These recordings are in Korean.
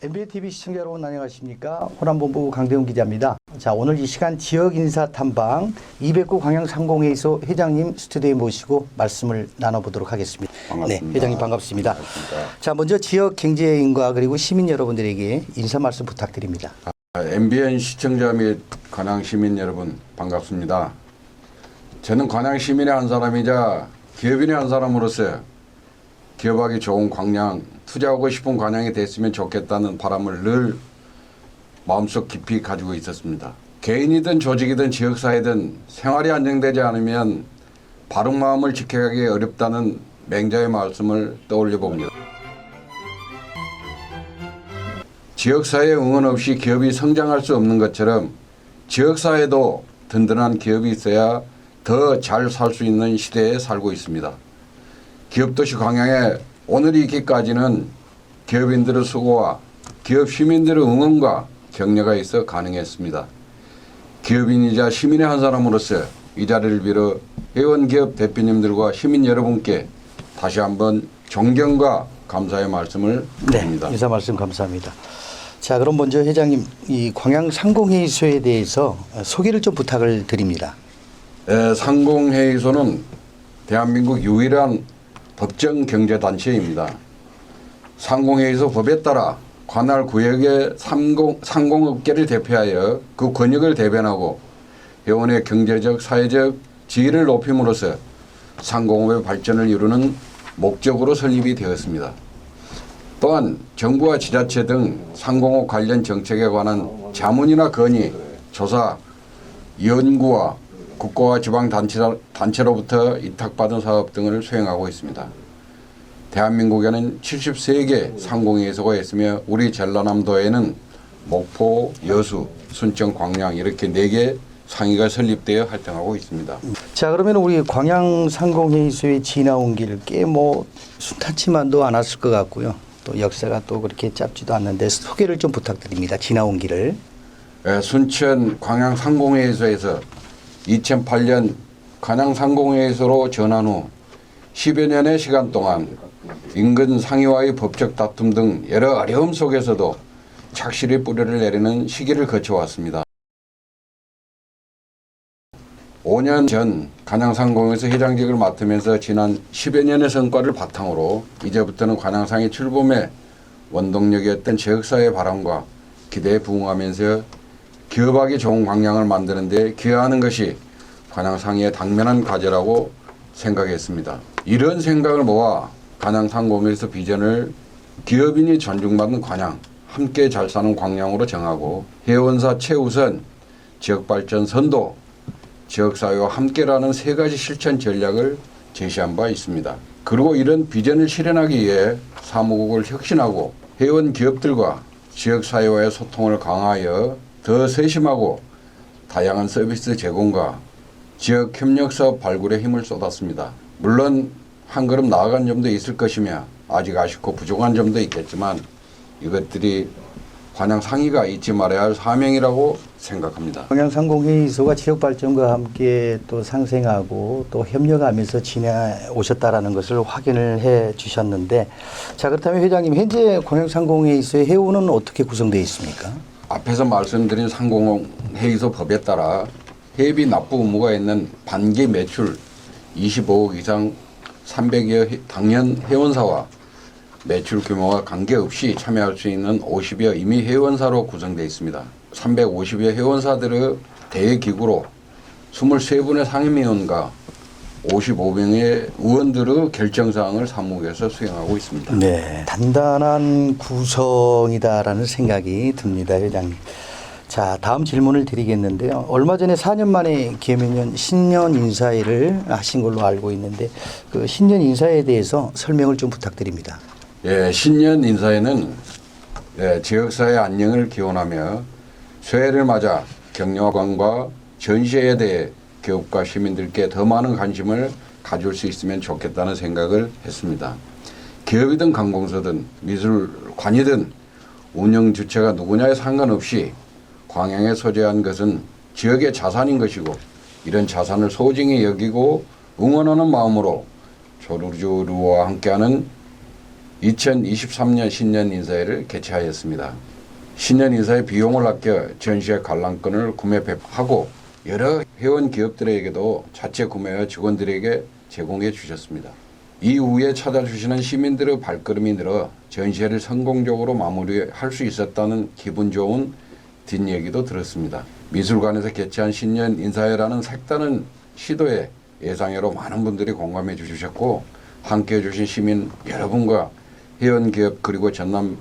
MBNTV 시청자 여러분 안녕하십니까? 호남본부 강대훈 기자입니다. 자, 오늘 이 시간 지역 인사 탐방 209 광양상공회의소 회장님 스튜디오에 모시고 말씀을 나눠보도록 하겠습니다. 반갑습니다. 네, 회장님 반갑습니다. 반갑습니다. 자, 먼저 지역 경제인과 그리고 시민 여러분들에게 인사 말씀 부탁드립니다. MBN 시청자 및 관양 시민 여러분 반갑습니다. 저는 관양 시민의 한 사람이자 기업인의 한 사람으로서 기업하기 좋은 광양, 투자하고 싶은 관양이 됐으면 좋겠다는 바람을 늘 마음속 깊이 가지고 있었습니다. 개인이든 조직이든 지역사회든 생활이 안정되지 않으면 바른 마음을 지켜가기 어렵다는 맹자의 말씀을 떠올려 봅니다. 지역사회의 응원 없이 기업이 성장할 수 없는 것처럼 지역사회도 든든한 기업이 있어야 더 잘 살 수 있는 시대에 살고 있습니다. 기업도시 광양에 오늘이 있기까지는 기업인들의 수고와 기업 시민들의 응원과 격려가 있어 가능했습니다. 기업인이자 시민의 한 사람으로서 이 자리를 빌어 회원기업 대표님들과 시민 여러분께 다시 한번 존경과 감사의 말씀을 드립니다. 네, 인사 말씀 감사합니다. 자, 그럼 먼저 회장님 이 광양상공회의소에 대해서 소개를 좀 부탁을 드립니다. 상공회의소는 대한민국 유일한 법정 경제단체입니다. 상공회의소 법에 따라 관할 구역의 상공업계를 대표하여 그 권역을 대변하고 회원의 경제적, 사회적 지위를 높임으로써 상공업의 발전을 이루는 목적으로 설립이 되었습니다. 또한 정부와 지자체 등 상공업 관련 정책에 관한 자문이나 건의, 조사, 연구와 국가와 지방단체로부터 위탁받은 사업 등을 수행하고 있습니다. 대한민국에는 73개 상공회의소가 있으며 우리 전라남도에는 목포, 여수, 순천, 광양 이렇게 4개 상위가 설립되어 활동하고 있습니다. 자, 그러면 우리 광양상공회의소에 지나온 길 꽤 순탄치만도 않았을 것 같고요. 또 역사가 또 그렇게 짧지도 않는데 소개를 좀 부탁드립니다. 지나온 길을. 순천 광양상공회의소에서 2008년 관양상공회의소로 전환 후 10여 년의 시간 동안 인근 상위와의 법적 다툼 등 여러 어려움 속에서도 착실히 뿌리를 내리는 시기를 거쳐왔습니다. 5년 전 관양상공회의소 회장직을 맡으면서 지난 10여 년의 성과를 바탕으로 이제부터는 관양상의 출범의 원동력이었던 지역사회의 바람과 기대에 부응하면서 기업하기 좋은 광양을 만드는 데 기여하는 것이 관양상의 당면한 과제라고 생각했습니다. 이런 생각을 모아 관양상공회의소 비전을 기업인이 존중받는 관양, 함께 잘 사는 광양으로 정하고 회원사 최우선, 지역발전 선도, 지역사회와 함께라는 3가지 실천 전략을 제시한 바 있습니다. 그리고 이런 비전을 실현하기 위해 사무국을 혁신하고 회원 기업들과 지역사회와의 소통을 강화하여 더 세심하고 다양한 서비스 제공과 지역 협력사업 발굴에 힘을 쏟았습니다. 물론 한 걸음 나아간 점도 있을 것이며 아직 아쉽고 부족한 점도 있겠지만 이것들이 관양 상위가 잊지 말아야 할 사명이라고 생각합니다. 광양상공회의소가 지역발전과 함께 또 상생하고 또 협력하면서 지내오셨다라는 것을 확인을 해 주셨는데, 자, 그렇다면 회장님 현재 광양상공회의소의 회원은 어떻게 구성되어 있습니까? 앞에서 말씀드린 상공회의소 법에 따라 회비 납부 의무가 있는 반기 매출 25억 이상 300여 당연 회원사와 매출 규모와 관계없이 참여할 수 있는 50여 임의 회원사로 구성되어 있습니다. 350여 회원사들의 대기구로 23분의 상임위원과 55명의 의원들의 결정사항을 사무국에서 수행하고 있습니다. 네, 단단한 구성이다라는 생각이 듭니다, 회장님. 자, 다음 질문을 드리겠는데요. 얼마 전에 4년 만에 기업인연 신년 인사회를 하신 걸로 알고 있는데 그 신년 인사회에 대해서 설명을 좀 부탁드립니다. 예, 신년 인사회는 지역사회 안녕을 기원하며 새해를 맞아 경영관과 전시회에 대해 기업과 시민들께 더 많은 관심을 가질 수 있으면 좋겠다는 생각을 했습니다. 기업이든 관공서든 미술관이든 운영 주체가 누구냐에 상관없이 광양에 소재한 것은 지역의 자산인 것이고 이런 자산을 소중히 여기고 응원하는 마음으로 조루조루와 함께하는 2023년 신년 인사회를 개최하였습니다. 신년 인사회 비용을 아껴 전시회 관람권을 구매 배포하고 여러 회원 기업들에게도 자체 구매와 직원들에게 제공해 주셨습니다. 이후에 찾아주시는 시민들의 발걸음이 늘어 전시회를 성공적으로 마무리할 수 있었다는 기분 좋은 뒷얘기도 들었습니다. 미술관에서 개최한 신년 인사회라는 색다른 시도에 예상외로 많은 분들이 공감해 주셨고 함께해 주신 시민 여러분과 회원 기업 그리고 전남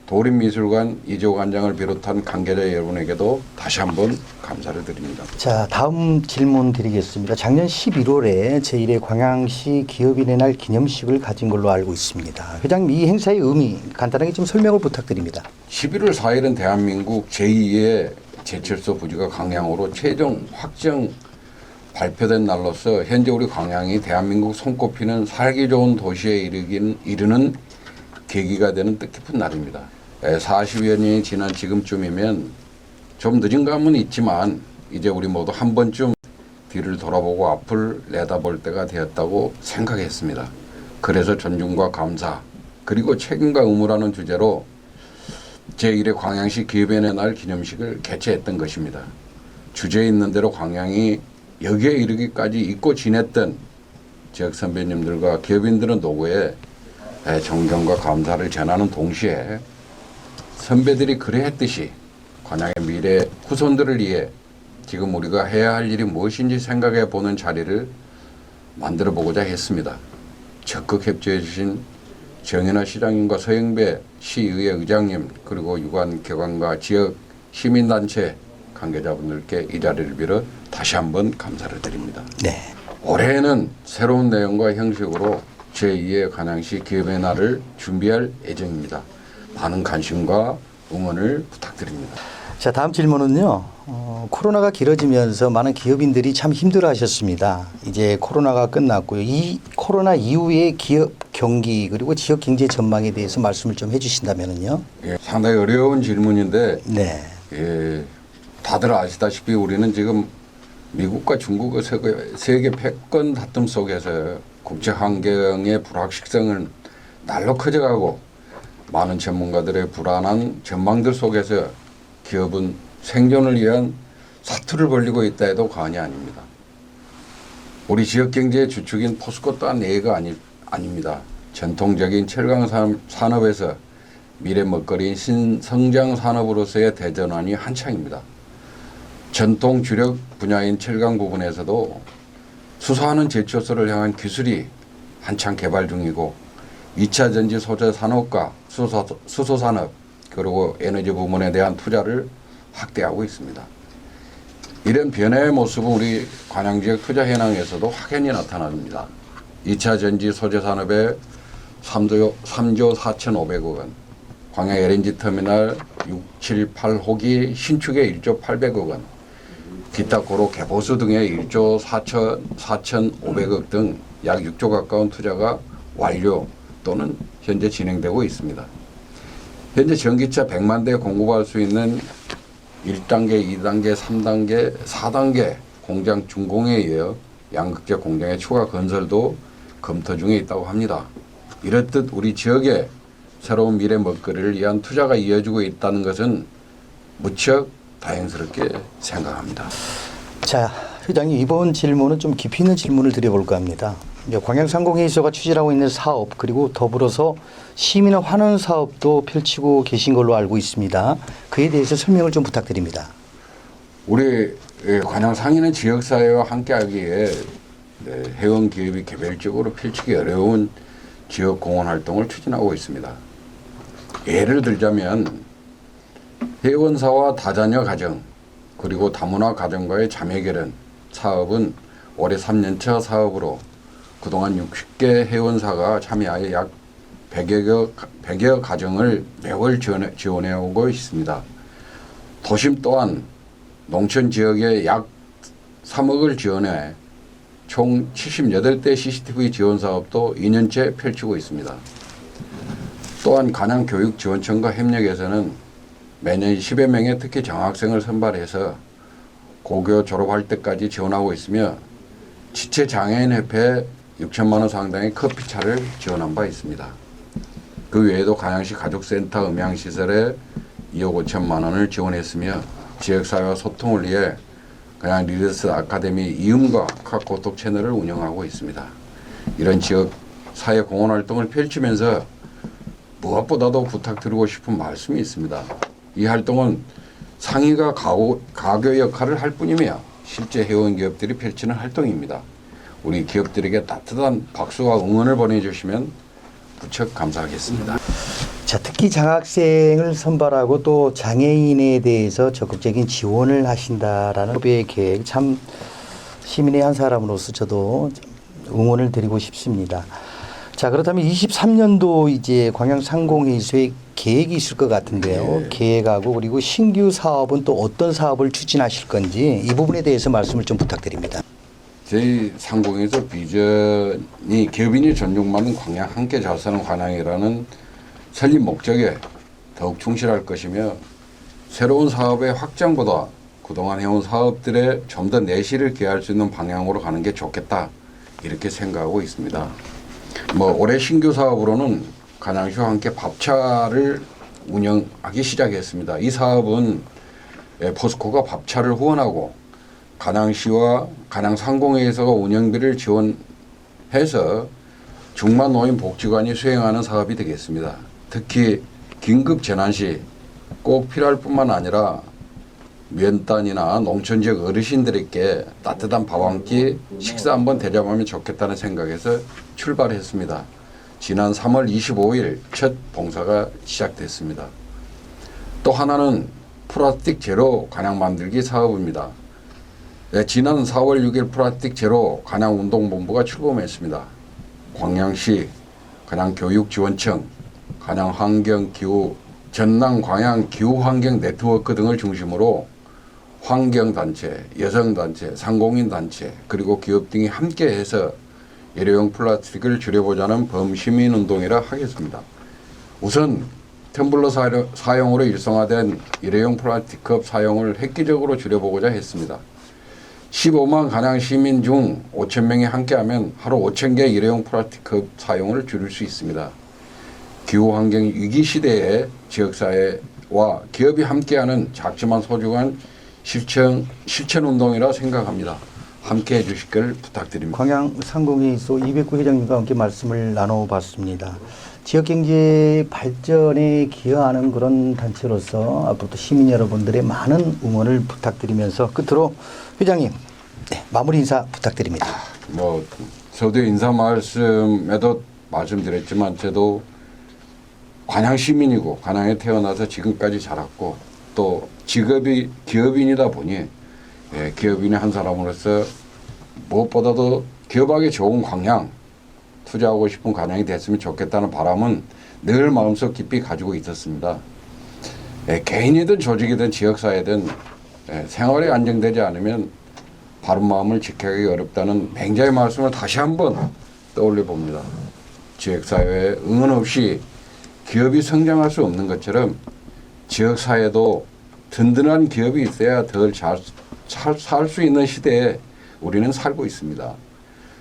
도립미술관 이재호 관장을 비롯한 관계자 여러분에게도 다시 한번 감사를 드립니다. 자, 다음 질문 드리겠습니다. 작년 11월에 제1회 광양시 기업인의 날 기념식을 가진 걸로 알고 있습니다. 회장님, 이 행사의 의미 간단하게 좀 설명을 부탁드립니다. 11월 4일은 대한민국 제2의 제철소 부지가 광양으로 최종 확정 발표된 날로서 현재 우리 광양이 대한민국 손꼽히는 살기 좋은 도시에 이르는 계기가 되는 뜻깊은 날입니다. 40여 년이 지난 지금쯤이면 좀 늦은 감은 있지만 이제 우리 모두 한 번쯤 뒤를 돌아보고 앞을 내다볼 때가 되었다고 생각했습니다. 그래서 존중과 감사 그리고 책임과 의무라는 주제로 제1회 광양시 기업인의 날 기념식을 개최했던 것입니다. 주제에 있는 대로 광양이 여기에 이르기까지 잊고 지냈던 지역 선배님들과 기업인들은 노고에 존경과 감사를 전하는 동시에 선배들이 그래 했듯이 광양의 미래 후손들을 위해 지금 우리가 해야 할 일이 무엇인지 생각해 보는 자리를 만들어 보고자 했습니다. 적극 협조해 주신 정현아 시장님과 서영배 시의회 의장님 그리고 유관 기관과 지역 시민단체 관계자분들께 이 자리를 빌어 다시 한번 감사를 드립니다. 네. 올해는 새로운 내용과 형식으로 제2회 광양시 기업의 날을 준비할 예정입니다. 많은 관심과 응원을 부탁드립니다. 자, 다음 질문은요. 코로나가 길어지면서 많은 기업인들이 참 힘들어하셨습니다. 이제 코로나가 끝났고요. 이 코로나 이후의 기업 경기 그리고 지역 경제 전망에 대해서 말씀을 좀 해주신다면요. 예, 상당히 어려운 질문인데 네. 예, 다들 아시다시피 우리는 지금 미국과 중국의 세계 패권 다툼 속에서 국제 환경의 불확실성은 날로 커져가고 많은 전문가들의 불안한 전망들 속에서 기업은 생존을 위한 사투를 벌이고 있다 해도 과언이 아닙니다. 우리 지역 경제의 주축인 포스코 또한 예외가 아닙니다. 전통적인 철강 산업에서 미래 먹거리인 신성장 산업으로서의 대전환이 한창입니다. 전통 주력 분야인 철강 부분에서도 수소하는 제철소를 향한 기술이 한창 개발 중이고 2차 전지 소재 산업과 수소 산업 그리고 에너지 부문에 대한 투자를 확대하고 있습니다. 이런 변화의 모습은 우리 관양 지역 투자 현황에서도 확연히 나타납니다. 2차 전지 소재 산업에 3조 4,500억 원, 광양 LNG 터미널 6, 7, 8호기 신축에 1조 800억 원, 기타 고로 개보수 등의 1조 4,500억 등 약 6조 가까운 투자가 완료 또는 현재 진행되고 있습니다. 현재 전기차 100만 대 공급할 수 있는 1단계, 2단계, 3단계, 4단계 공장 준공에 이어 양극재 공장의 추가 건설도 검토 중에 있다고 합니다. 이렇듯 우리 지역의 새로운 미래 먹거리를 위한 투자가 이어지고 있다는 것은 무척 다행스럽게 생각합니다. 자, 회장님, 이번 질문은 좀 깊이 있는 질문을 드려볼까 합니다. 광양상공회의소가 추진하고 있는 사업 그리고 더불어서 시민의 환원 사업도 펼치고 계신 걸로 알고 있습니다. 그에 대해서 설명을 좀 부탁드립니다. 우리 관양상인은 지역사회와 함께하기에 회원 기업이 개별적으로 펼치기 어려운 지역 공헌 활동을 추진하고 있습니다. 예를 들자면 회원사와 다자녀 가정 그리고 다문화 가정과의 자매 결혼 사업은 올해 3년차 사업으로 그동안 60개 회원사가 참여하여 약 100여 가정을 매월 지원해오고 있습니다. 도심 또한 농촌 지역에 약 3억을 지원해 총 78대 CCTV 지원 사업도 2년째 펼치고 있습니다. 또한 관양교육지원청과 협력해서는 매년 10여 명의 특히 장학생을 선발해서 고교 졸업할 때까지 지원하고 있으며 지체장애인협회 6천만 원 상당의 커피차를 지원한 바 있습니다. 그 외에도 간양시 가족센터 음향시설에 2억 5천만 원을 지원했으며 지역사회와 소통을 위해 간양 리더스 아카데미 이음과 카카오톡 채널을 운영하고 있습니다. 이런 지역 사회 공헌 활동을 펼치면서 무엇보다도 부탁드리고 싶은 말씀이 있습니다. 이 활동은 상위가 가교 역할을 할 뿐이며 실제 회원 기업들이 펼치는 활동입니다. 우리 기업들에게 따뜻한 박수와 응원을 보내주시면 무척 감사하겠습니다. 자, 특히 장학생을 선발하고 또 장애인에 대해서 적극적인 지원을 하신다라는 후배의 계획, 참 시민의 한 사람으로서 저도 응원을 드리고 싶습니다. 자, 그렇다면 23년도 이제 광양 상공회의소에 계획이 있을 것 같은데요. 네. 계획하고 그리고 신규 사업은 또 어떤 사업을 추진하실 건지 이 부분에 대해서 말씀을 좀 부탁드립니다. 저희 상공에서 비전이 기업인이 존중받는 광양 함께 잘 사는 광양이라는 설립 목적에 더욱 충실할 것이며 새로운 사업의 확장보다 그동안 해온 사업들에 좀 더 내실을 기할 수 있는 방향으로 가는 게 좋겠다 이렇게 생각하고 있습니다. 올해 신규 사업으로는 간양시와 함께 밥차를 운영하기 시작했습니다. 이 사업은 포스코가 밥차를 후원하고 간양시와 간양상공회에서가 운영비를 지원해서 중만노인복지관이 수행하는 사업이 되겠습니다. 특히 긴급 재난 시 꼭 필요할 뿐만 아니라 면단이나 농촌 지역 어르신들에게 따뜻한 밥 한 끼 식사 한번 대접하면 좋겠다는 생각에서 출발했습니다. 지난 3월 25일 첫 봉사가 시작됐습니다. 또 하나는 플라스틱 제로 간양 만들기 사업입니다. 지난 4월 6일 플라스틱 제로 간양운동본부가 출범했습니다. 광양시, 간양교육지원청, 간양환경기후, 전남 광양기후환경 네트워크 등을 중심으로 환경단체, 여성단체, 상공인단체 그리고 기업 등이 함께해서 일회용 플라스틱을 줄여보자는 범시민운동이라 하겠습니다. 우선 텀블러 사용으로 일상화된 일회용 플라스틱 컵 사용을 획기적으로 줄여보고자 했습니다. 15만 간양 시민 중 5천 명이 함께하면 하루 5천 개 일회용 플라스틱 컵 사용을 줄일 수 있습니다. 기후환경 위기 시대에 지역사회와 기업이 함께하는 작지만 소중한 실천운동이라 생각합니다. 함께해 주실 걸 부탁드립니다. 광양 상공회의소 이백구 회장님과 함께 말씀을 나눠봤습니다. 지역경제 발전에 기여하는 그런 단체로서 앞으로도 시민 여러분들의 많은 응원을 부탁드리면서 끝으로 회장님 마무리 인사 부탁드립니다. 저도 인사 말씀에도 말씀드렸지만 저도 관양 시민이고 관양에 태어나서 지금까지 자랐고 또 직업이 기업인이다 보니 기업인의 한 사람으로서 무엇보다도 기업하기 좋은 광양, 투자하고 싶은 광양이 됐으면 좋겠다는 바람은 늘 마음속 깊이 가지고 있었습니다. 개인이든 조직이든 지역사회든 생활이 안정되지 않으면 바른 마음을 지켜가기 어렵다는 맹자의 말씀을 다시 한번 떠올려 봅니다. 지역사회에 응원 없이 기업이 성장할 수 없는 것처럼 지역사회도 든든한 기업이 있어야 덜 잘 살 수 있는 시대에 우리는 살고 있습니다.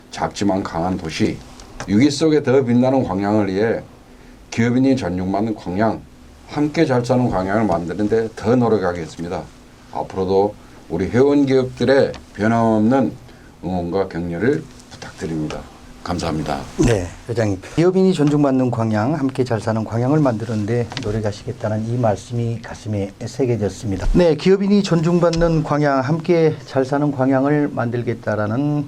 작지만 강한 도시, 위기 속에 더 빛나는 광양을 위해 기업인이 존중받는 광양, 함께 잘 사는 광양을 만드는 데 더 노력하겠습니다. 앞으로도 우리 회원 기업들의 변함없는 응원과 격려를 부탁드립니다. 감사합니다. 네, 회장님. 기업인이 존중받는 광양, 함께 잘 사는 광양을 만드는데 노력하시겠다는 이 말씀이 가슴에 새겨졌습니다. 네, 기업인이 존중받는 광양, 함께 잘 사는 광양을 만들겠다라는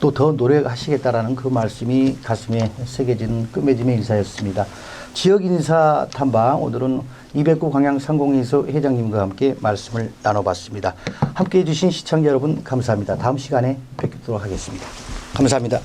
또 더 노력하시겠다라는 그 말씀이 가슴에 새겨진 끝맺음의 인사였습니다. 지역 인사 탐방, 오늘은 이백구 광양 상공회의소 회장님과 함께 말씀을 나눠봤습니다. 함께해 주신 시청자 여러분 감사합니다. 다음 시간에 뵙도록 하겠습니다. 감사합니다.